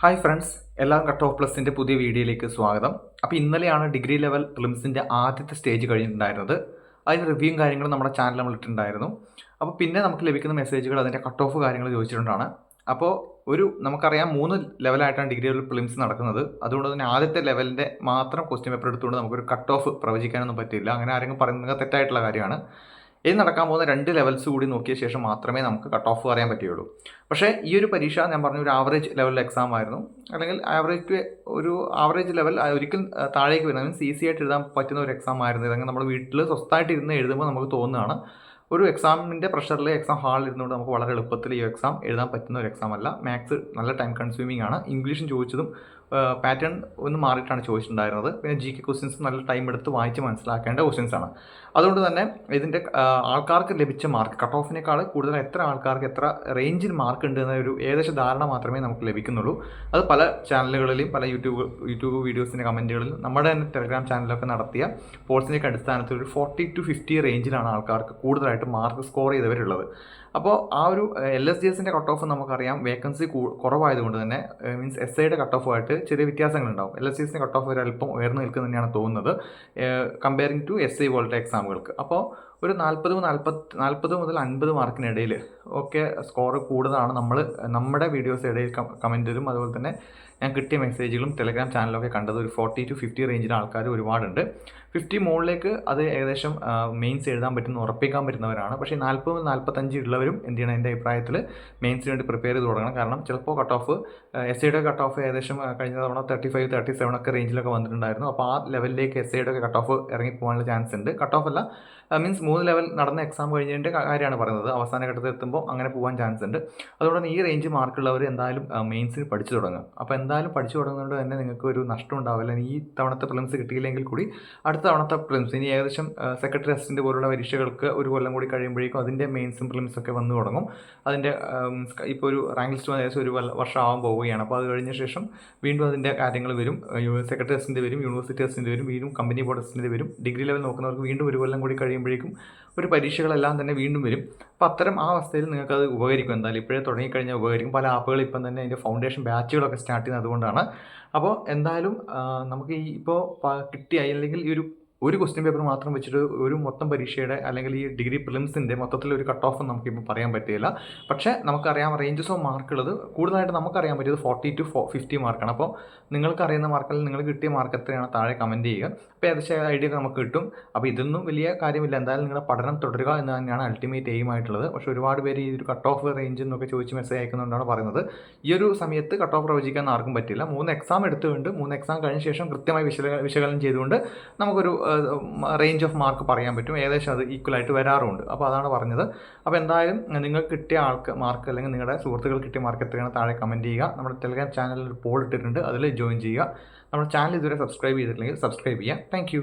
Hi friends, എല്ലാവരും cut off പ്ലസിൻ്റെ പുതിയ വീഡിയോയിലേക്ക് സ്വാഗതം. അപ്പോൾ ഇന്നലെയാണ് ഡിഗ്രി ലെവൽ പ്രിലിംസിൻ്റെ ആദ്യത്തെ സ്റ്റേജ് കഴിഞ്ഞിട്ടുണ്ടായിരുന്നത്. അതിന് റിവ്യൂവും കാര്യങ്ങളും നമ്മുടെ ചാനൽ നമ്മൾ ഇട്ടിട്ടുണ്ടായിരുന്നു. അപ്പോൾ പിന്നെ നമുക്ക് ലഭിക്കുന്ന മെസ്സേജുകൾ അതിൻ്റെ കട്ട് ഓഫ് കാര്യങ്ങൾ ചോദിച്ചിട്ടുണ്ടാണ്. അപ്പോൾ നമുക്കറിയാം 3 ലെവലായിട്ടാണ് ഡിഗ്രി ലെവൽ പ്രിലിംസ് നടക്കുന്നത്. അതുകൊണ്ട് തന്നെ ആദ്യത്തെ ലെവലിൻ്റെ മാത്രം ക്വസ്റ്റ്യൻ പേപ്പർ എടുത്തുകൊണ്ട് നമുക്കൊരു കട്ട് ഓഫ് പ്രവചിക്കാനൊന്നും പറ്റില്ല. അങ്ങനെ ആരെങ്കിലും പറയുന്നത് തെറ്റായിട്ടുള്ള കാര്യമാണ്. ഇനി നടക്കാൻ പോകുന്ന 2 ലെവൽസ് കൂടി നോക്കിയ ശേഷം മാത്രമേ നമുക്ക് കട്ട് ഓഫ് പറയാൻ പറ്റുകയുള്ളൂ. പക്ഷേ ഈ ഒരു പരീക്ഷ ഞാൻ പറഞ്ഞ ഒരു ആവറേജ് ലെവൽ എക്സാം ആയിരുന്നു. അല്ലെങ്കിൽ ആവറേജ് ലെവൽ ഒരിക്കലും താഴേക്ക് വരുന്ന മീൻസ് ഈസി ആയിട്ട് എഴുതാൻ പറ്റുന്ന ഒരു എക്സാം ആയിരുന്നു. അല്ലെങ്കിൽ നമ്മൾ വീട്ടിൽ സ്വസ്ഥമായിട്ട് ഇരുന്ന് എഴുതുമ്പോൾ നമുക്ക് തോന്നുകയാണ് ഒരു എക്സാമിൻ്റെ പ്രഷറിൽ എക്സാം ഹാളിൽ ഇരുന്നുകൊണ്ട് നമുക്ക് വളരെ എളുപ്പത്തിൽ ഈ എക്സാം എഴുതാൻ പറ്റുന്ന ഒരു എക്സാം അല്ല. മാത്സ് നല്ല ടൈം കൺസ്യൂമിംഗ് ആണ്. ഇംഗ്ലീഷും ചോദിച്ചതും പാറ്റേൺ ഒന്ന് മാറിയിട്ടാണ് ചോദിച്ചിട്ടുണ്ടായിരുന്നത്. പിന്നെ GK ക്വസ്റ്റ്യൻസ് നല്ല ടൈം എടുത്ത് വായിച്ച് മനസ്സിലാക്കേണ്ട ക്വസ്റ്റ്യൻസ് ആണ്. അതുകൊണ്ട് തന്നെ ഇതിൻ്റെ ആൾക്കാർക്ക് ലഭിച്ച മാർക്ക് കട്ട് ഓഫിനേക്കാൾ കൂടുതൽ എത്ര ആൾക്കാർക്ക് എത്ര റേഞ്ചിൽ മാർക്ക് ഉണ്ട് എന്നൊരു ഏകദേശ ധാരണ മാത്രമേ നമുക്ക് ലഭിക്കുന്നുള്ളൂ. അത് പല ചാനലുകളിലും പല യൂട്യൂബ് വീഡിയോസിൻ്റെ കമൻറ്റുകളിലും നമ്മുടെ തന്നെ ടെലഗ്രാം ചാനലൊക്കെ നടത്തിയ പോൾസിൻ്റെയൊക്കെ അടിസ്ഥാനത്തിൽ ഒരു 40 to 50 റേഞ്ചിലാണ് ആൾക്കാർക്ക് കൂടുതലായിട്ട് മാർക്ക് സ്കോർ ചെയ്തവരുള്ളത്. അപ്പോൾ ആ ഒരു LSGSൻ്റെ കട്ട് ഓഫ് നമുക്കറിയാം വേക്കൻസി കുറവായതുകൊണ്ട് തന്നെ മീൻസ് SIയുടെ കട്ട് ഓഫുമായിട്ട് ചെറിയ വ്യത്യാസങ്ങളുണ്ടാവും. LSGSൻ്റെ കട്ട് ഓഫ് ഒരു അല്പം ഉയർന്നു നിൽക്കുന്നു തന്നെയാണ് തോന്നുന്നത് കമ്പയറിംഗ് ടു SI പോലത്തെ എക്സാമുകൾക്ക്. അപ്പോൾ ഒരു 40 മുതൽ 50 മാർക്കിനിടയിൽ ഒക്കെ സ്കോർ കൂടുതലാണ് നമ്മുടെ വീഡിയോസ് ഇടയിൽ കമൻറ്റിലും അതുപോലെ തന്നെ ഞാൻ കിട്ടിയ മെസ്സേജുകളും ടെലഗ്രാം ചാനലൊക്കെ കണ്ടത് ഒരു 40 to 50 റേഞ്ചിലെ ആൾക്കാർ ഒരുപാടുണ്ട്. 50 മുകളിലേക്ക് അത് ഏകദേശം മെയിൻസ് എഴുതാൻ പറ്റുന്ന ഉറപ്പിക്കാൻ പറ്റുന്നവരാണ്. പക്ഷേ 40-45 ഉള്ളവരും എന്ത് ചെയ്യണം, എൻ്റെ അഭിപ്രായത്തിൽ മെയിൻസിന് വേണ്ടി പ്രിപ്പയർ ചെയ്ത് തുടങ്ങണം. കാരണം ചിലപ്പോൾ കട്ട് ഓഫ് SIയുടെ കട്ട് ഓഫ് ഏകദേശം കഴിഞ്ഞ തവണ 35-37 ഒക്കെ റേഞ്ചിലൊക്കെ വന്നിട്ടുണ്ടായിരുന്നു. അപ്പോൾ ആ ലെവലിലേക്ക് SIയുടെ കട്ട് ഓഫ് ഇറങ്ങി പോകാനുള്ള ചാൻസ് ഉണ്ട്. കട്ട് ഓഫ് അല്ല മീൻസ് 3 ലെവൽ നടന്ന എക്സാം കഴിഞ്ഞതിൻ്റെ കാര്യമാണ് പറയുന്നത്. അവസാന ഘട്ടത്തിൽ എത്തുമ്പോൾ അങ്ങനെ പോകാൻ ചാൻസ് ഉണ്ട്. അതുകൊണ്ട് തന്നെ ഈ റേഞ്ച് മാർക്കുള്ളവർ എന്തായാലും മെയിൻസിന് പഠിച്ചു തുടങ്ങും. അപ്പോൾ എന്തായാലും പഠിച്ചു തുടങ്ങുന്നതുകൊണ്ട് തന്നെ നിങ്ങൾക്ക് ഒരു നഷ്ടം ഉണ്ടാവില്ല. ഈ തവണത്തെ പ്രിലിംസ് കിട്ടിയില്ലെങ്കിൽ കൂടി അടുത്ത തവണത്തെ പ്രിലിംസ് ഇനി ഏകദേശം സെക്രട്ടറി അസിസ്റ്റൻ്റ് പോലുള്ള പരീക്ഷകൾക്ക് ഒരു കൊല്ലം കൂടി കഴിയുമ്പോഴേക്കും അതിൻ്റെ മെയിൻസും പ്രിലിംസൊക്കെ വന്നു തുടങ്ങും. അതിൻ്റെ ഇപ്പോൾ ഒരു റാങ്ക് ലിസ്റ്റ് ഏകദേശം ഒരു വർഷം ആവാൻ പോവുകയാണ്. അപ്പോൾ അത് കഴിഞ്ഞ ശേഷം വീണ്ടും അതിൻ്റെ കാര്യങ്ങൾ വരും. സെക്രട്ടറി അസിസ്റ്റൻ്റ് വരും, യൂണിവേഴ്സിറ്റി അസിസ്റ്റൻ്റ് വരും, വീണ്ടും കമ്പനി ബോർഡ് അസിസ്റ്റൻ്റ് വരും. ഡിഗ്രി ലെവൽ നോക്കുന്നവർക്ക് വീണ്ടും ഒരു കൊല്ലം കൂടി കഴിയുമ്പോഴേക്കും ഒരു പരീക്ഷകളെല്ലാം തന്നെ വീണ്ടും വരും. അപ്പോൾ അത്തരം ആ അവസ്ഥയിൽ നിങ്ങൾക്കത് ഉപകരിക്കും. എന്തായാലും ഇപ്പോഴേ തുടങ്ങിക്കഴിഞ്ഞാൽ ഉപകരിക്കും. പല ആപ്പുകൾ ഇപ്പം തന്നെ അതിൻ്റെ ഫൗണ്ടേഷൻ ബാച്ചുകളൊക്കെ സ്റ്റാർട്ട് ചെയ്യുന്നത് അതുകൊണ്ടാണ്. അപ്പോൾ എന്തായാലും നമുക്ക് ഇപ്പോൾ കിട്ടിയ അല്ലെങ്കിൽ ഈ ഒരു ക്വസ്റ്റ്യൻ പേപ്പർ മാത്രം വെച്ചിട്ട് ഒരു മൊത്തം പരീക്ഷയുടെ അല്ലെങ്കിൽ ഈ ഡിഗ്രി പ്രിലിംസിൻ്റെ മൊത്തത്തിലൊരു കട്ട് ഓഫ് നമുക്കിപ്പോൾ പറയാൻ പറ്റില്ല. പക്ഷേ നമുക്കറിയാം റേഞ്ചസ് ഓഫ് മാർക്കുള്ളത് കൂടുതലായിട്ട് നമുക്കറിയാൻ പറ്റിയത് 40 to 50 മാർക്കാണ്. അപ്പോൾ നിങ്ങൾക്ക് അറിയുന്ന മാർക്കിൽ നിങ്ങൾ കിട്ടിയ മാർക്ക് എത്രയാണ് താഴെ കമൻറ്റ് ചെയ്യുക. അപ്പോൾ ഏകദേശം ഐഡിയ ഒക്കെ നമുക്ക് കിട്ടും. അപ്പോൾ ഇതൊന്നും വലിയ കാര്യമില്ല. എന്തായാലും നിങ്ങളുടെ പഠനം തുടരുക എന്ന് തന്നെയാണ് അൾട്ടിമേറ്റ് എയിം ആയിട്ടുള്ളത്. പക്ഷേ ഒരുപാട് പേര് ഈ ഒരു കട്ട് ഓഫ് റേഞ്ച് എന്നൊക്കെ ചോദിച്ച് മെസ്സേജ് അയക്കുന്നുകൊണ്ടാണ് പറയുന്നത്. ഈ ഒരു സമയത്ത് കട്ട് ഓഫ് പ്രവചിക്കാൻ ആർക്കും പറ്റില്ല. 3 എക്സാം എടുത്തുകൊണ്ട് 3 എക്സാം കഴിഞ്ഞ ശേഷം കൃത്യമായി വിശകലനം ചെയ്തുകൊണ്ട് നമുക്കൊരു റേഞ്ച് ഓഫ് മാർക്ക് പറയാൻ പറ്റും. ഏകദേശം അത് ഈക്വലായിട്ട് വരാറുണ്ട്. അപ്പോൾ അതാണ് പറഞ്ഞത്. അപ്പോൾ എന്തായാലും നിങ്ങൾക്ക് കിട്ടിയ മാർക്ക് അല്ലെങ്കിൽ നിങ്ങളുടെ സുഹൃത്തുക്കൾ കിട്ടിയ മാർക്ക് എത്രയാണ് താഴെ കമൻറ്റ് ചെയ്യുക. നമ്മുടെ ടെലഗ്രാം ചാനലിൽ ഒരു പോൾ ഇട്ടിട്ടുണ്ട്, അതിൽ ജോയിൻ ചെയ്യുക. നമ്മുടെ ചാനൽ ഇതുവരെ സബ്സ്ക്രൈബ് ചെയ്തിട്ടില്ലെങ്കിൽ സബ്സ്ക്രൈബ് ചെയ്യുക. താങ്ക്